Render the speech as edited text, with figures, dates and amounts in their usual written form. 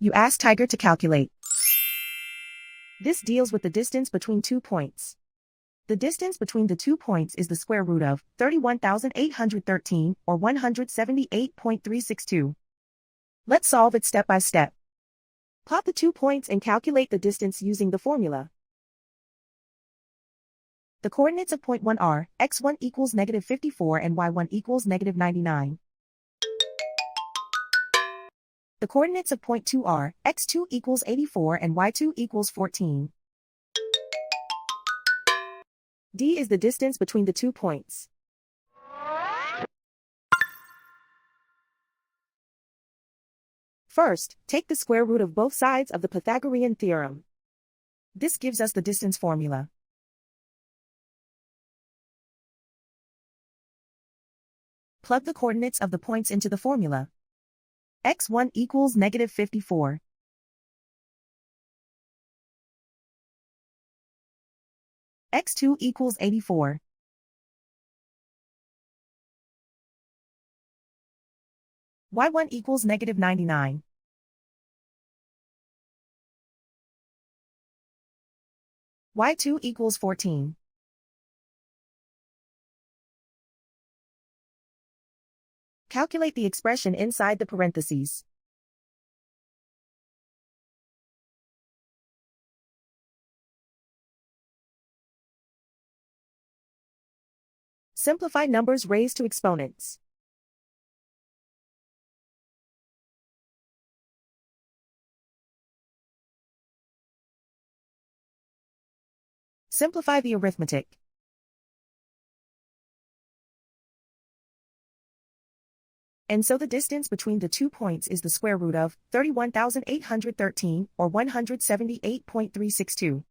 You ask Tiger to calculate. This deals with the distance between 2 points. The distance between the 2 points is the square root of 31,813, or 178.362. Let's solve it step by step. Plot the 2 points and calculate the distance using the formula. The coordinates of point 1 are x1 equals -54 and y1 equals -99. The coordinates of point 2 are x2 equals 84 and y2 equals 14. D is the distance between the 2 points. First, take the square root of both sides of the Pythagorean theorem. This gives us the distance formula. Plug the coordinates of the points into the formula. x1 equals -54. x2 equals 84. y1 equals -99. y2 equals 14. Calculate the expression inside the parentheses. Simplify numbers raised to exponents. Simplify the arithmetic. And so the distance between the 2 points is the square root of 31,813, or 178.362.